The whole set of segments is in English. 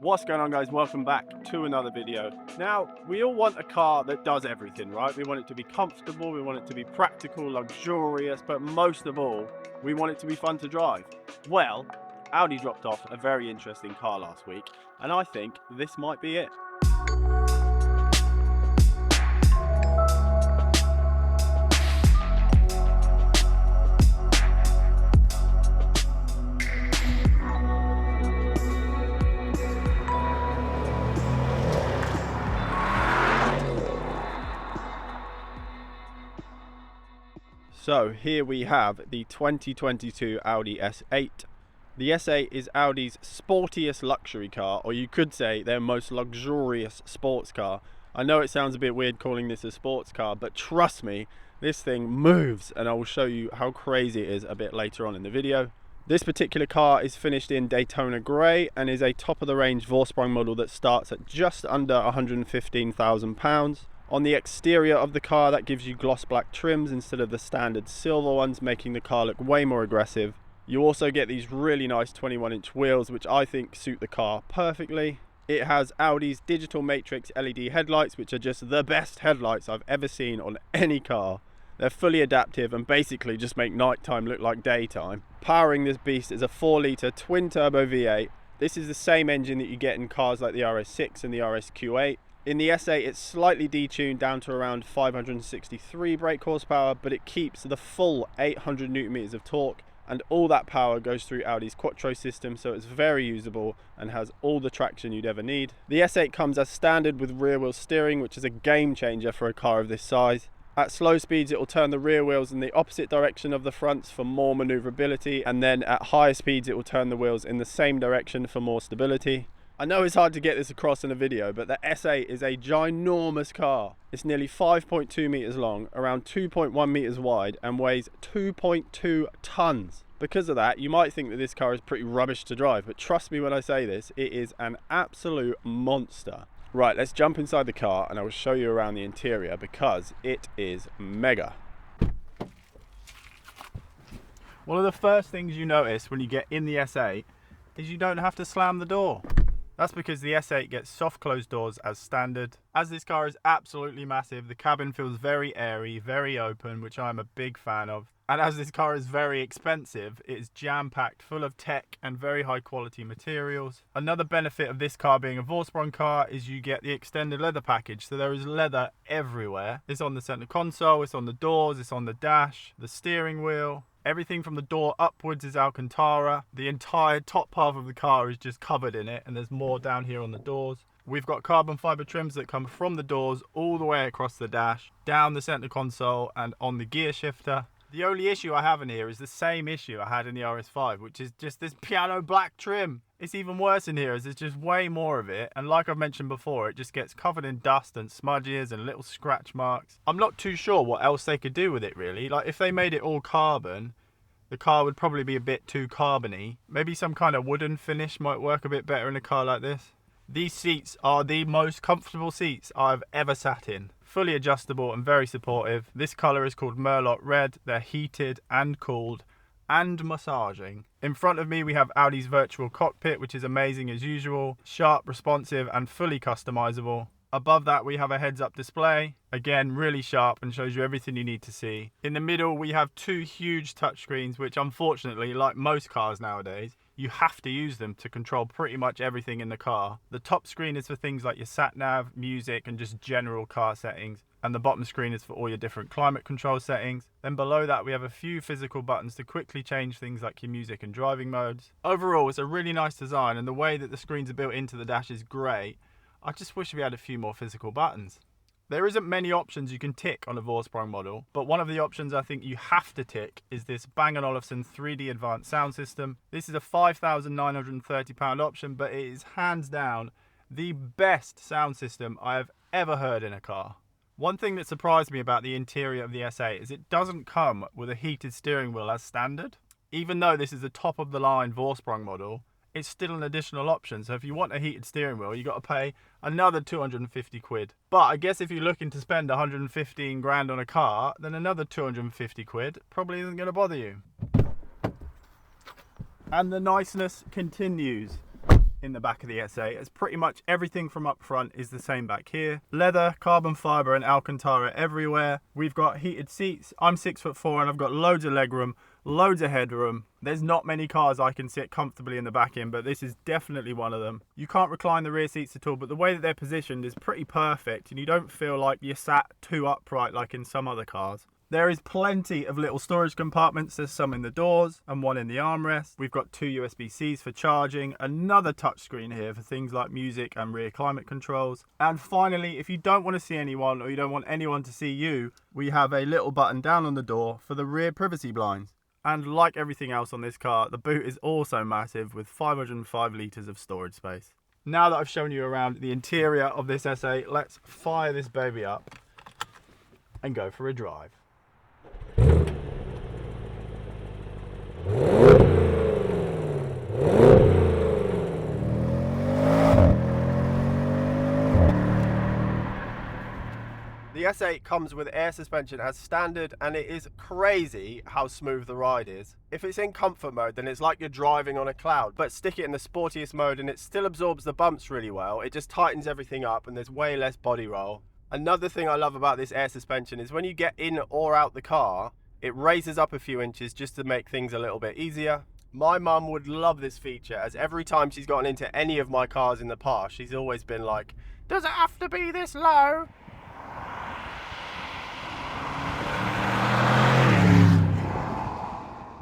What's going on, guys? Welcome back to another video. Now, we all want a car that does everything, right? We want it to be comfortable, we want it to be practical, luxurious, but most of all, we want it to be fun to drive. Well, Audi dropped off a very interesting car last week, and I think this might be it. So here we have the 2022 Audi S8. The S8 is Audi's sportiest luxury car, or you could say their most luxurious sports car. I know it sounds a bit weird calling this a sports car, but trust me, this thing moves, and I will show you how crazy it is a bit later on in the video. This particular car is finished in Daytona Grey and is a top-of-the-range Vorsprung model that starts at just under £115,000. On the exterior of the car, that gives you gloss black trims instead of the standard silver ones, making the car look way more aggressive. You also get these really nice 21-inch wheels, which I think suit the car perfectly. It has Audi's digital matrix LED headlights, which are just the best headlights I've ever seen on any car. They're fully adaptive and basically just make nighttime look like daytime. Powering this beast is a 4-litre twin-turbo V8. This is the same engine that you get in cars like the RS6 and the RSQ8. In the S8, it's slightly detuned down to around 563 brake horsepower, but it keeps the full 800 newton meters of torque, and all that power goes through Audi's Quattro system, so it's very usable and has all the traction you'd ever need. The S8 comes as standard with rear wheel steering, which is a game changer for a car of this size. At slow speeds, it will turn the rear wheels in the opposite direction of the fronts for more maneuverability, and then at higher speeds, it will turn the wheels in the same direction for more stability. I know it's hard to get this across in a video, but the S8 is a ginormous car. It's nearly 5.2 meters long, around 2.1 meters wide, and weighs 2.2 tons. Because of that, you might think that this car is pretty rubbish to drive, but trust me when I say this, it is an absolute monster. Right, let's jump inside the car and I will show you around the interior because it is mega. One of the first things you notice when you get in the S8 is you don't have to slam the door. That's because the S8 gets soft closed doors as standard. As this car is absolutely massive, the cabin feels very airy, very open, which I'm a big fan of. And as this car is very expensive, it is jam-packed full of tech and very high quality materials. Another benefit of this car being a Vorsprung car is you get the extended leather package, so there is leather everywhere. It's on the center console, it's on the doors, it's on the dash, the steering wheel. Everything from the door upwards is Alcantara. The entire top half of the car is just covered in it, and there's more down here on the doors. We've got carbon fiber trims that come from the doors all the way across the dash, down the center console and on the gear shifter. The only issue I have in here is the same issue I had in the RS5, which is just this piano black trim. It's even worse in here as there's just way more of it, and like I've mentioned before, it just gets covered in dust and smudges and little scratch marks. I'm not too sure what else they could do with it really. Like if they made it all carbon, the car would probably be a bit too carbony. Maybe some kind of wooden finish might work a bit better in a car like this. These seats are the most comfortable seats I've ever sat in. Fully adjustable and very supportive. This colour is called Merlot Red. They're heated and cooled and massaging. In front of me we have Audi's virtual cockpit, which is amazing as usual. Sharp, responsive and fully customizable. Above that we have a heads-up display. Again, really sharp and shows you everything you need to see. In the middle we have two huge touchscreens, which unfortunately, like most cars nowadays, you have to use them to control pretty much everything in the car. The top screen is for things like your sat-nav, music and just general car settings. And the bottom screen is for all your different climate control settings. Then below that we have a few physical buttons to quickly change things like your music and driving modes. Overall, it's a really nice design, and the way that the screens are built into the dash is great. I just wish we had a few more physical buttons. There isn't many options you can tick on a Vorsprung model, but one of the options I think you have to tick is this Bang & Olufsen 3D Advanced Sound System. This is a £5,930 option, but it is hands down the best sound system I have ever heard in a car. One thing that surprised me about the interior of the S8 is it doesn't come with a heated steering wheel as standard. Even though this is the top of the line Vorsprung model, it's still an additional option. So if you want a heated steering wheel, you got to pay another 250 quid. But I guess if you're looking to spend 115 grand on a car, then another 250 quid probably isn't going to bother you. And the niceness continues. in the back of the S8, as pretty much everything from up front is the same back here. Leather, carbon fibre and Alcantara everywhere. We've got heated seats. I'm 6'4" and I've got loads of legroom, loads of headroom. There's not many cars I can sit comfortably in the back in, but this is definitely one of them. You can't recline the rear seats at all, but the way that they're positioned is pretty perfect and you don't feel like you're sat too upright like in some other cars. There is plenty of little storage compartments. There's some in the doors and one in the armrest. We've got 2 USB-Cs for charging, another touchscreen here for things like music and rear climate controls. And finally, if you don't want to see anyone or you don't want anyone to see you, we have a little button down on the door for the rear privacy blinds. And like everything else on this car, the boot is also massive with 505 litres of storage space. Now that I've shown you around the interior of this S8, let's fire this baby up and go for a drive. The S8 comes with air suspension as standard, and it is crazy how smooth the ride is. If it's in comfort mode, then it's like you're driving on a cloud, but stick it in the sportiest mode and it still absorbs the bumps really well. It just tightens everything up and there's way less body roll. Another thing I love about this air suspension is when you get in or out the car, it raises up a few inches just to make things a little bit easier. My mum would love this feature, as every time she's gotten into any of my cars in the past, she's always been like, "Does it have to be this low?"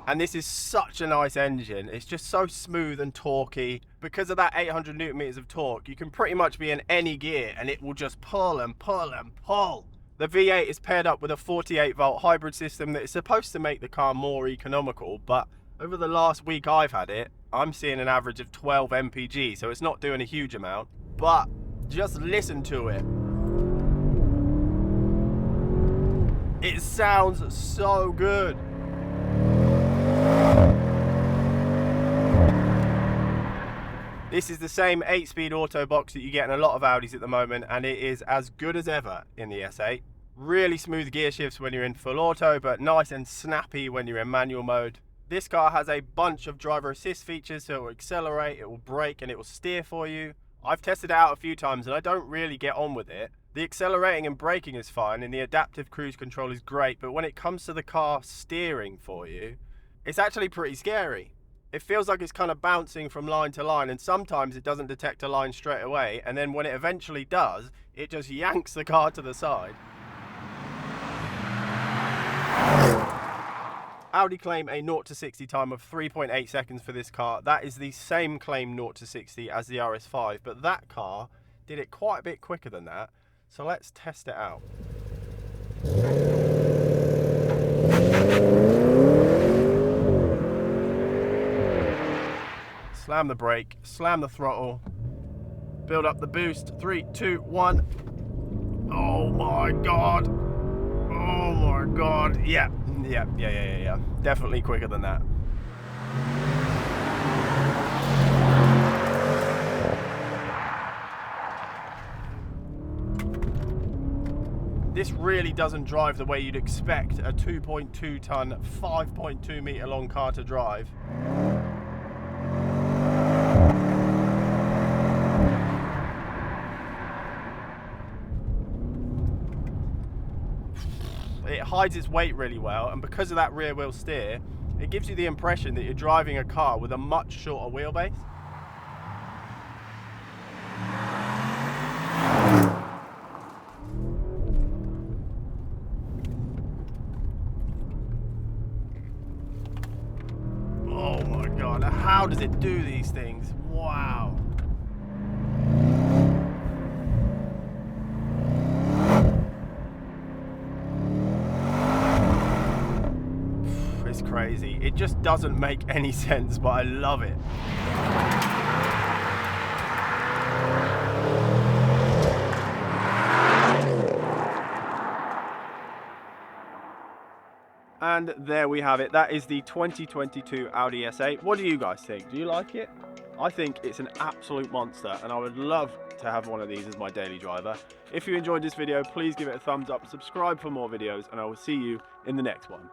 And this is such a nice engine. It's just so smooth and torquey. Because of that 800 Newton meters of torque, you can pretty much be in any gear and it will just pull and pull and pull. The V8 is paired up with a 48 volt hybrid system that is supposed to make the car more economical, but over the last week I've had it, I'm seeing an average of 12 mpg, so it's not doing a huge amount. But just listen to it. It sounds so good. This is the same 8-speed auto box that you get in a lot of Audis at the moment, and it is as good as ever in the S8. Really smooth gear shifts when you're in full auto, but nice and snappy when you're in manual mode. This car has a bunch of driver assist features, so it will accelerate, it will brake, and it will steer for you. I've tested it out a few times and I don't really get on with it. The accelerating and braking is fine and the adaptive cruise control is great, but when it comes to the car steering for you, it's actually pretty scary. It feels like it's kind of bouncing from line to line, and sometimes it doesn't detect a line straight away, and then when it eventually does, it just yanks the car to the side. Audi claim a 0 to 60 time of 3.8 seconds for this car. That is the same claim 0 to 60 as the RS5, but that car did it quite a bit quicker than that, so let's test it out. Slam the brake, slam the throttle, build up the boost. 3, 2, 1. Oh my god. Oh my god. Yeah. Definitely quicker than that. This really doesn't drive the way you'd expect a 2.2 ton, 5.2 meter long car to drive. It hides its weight really well, and because of that rear wheel steer, it gives you the impression that you're driving a car with a much shorter wheelbase. Oh my god, how does it do these things? Wow. It's crazy. It just doesn't make any sense, but I love it. And there we have it. That is the 2022 Audi S8. What do you guys think? Do you like it? I think it's an absolute monster, and I would love to have one of these as my daily driver. If you enjoyed this video, please give it a thumbs up, subscribe for more videos, and I will see you in the next one.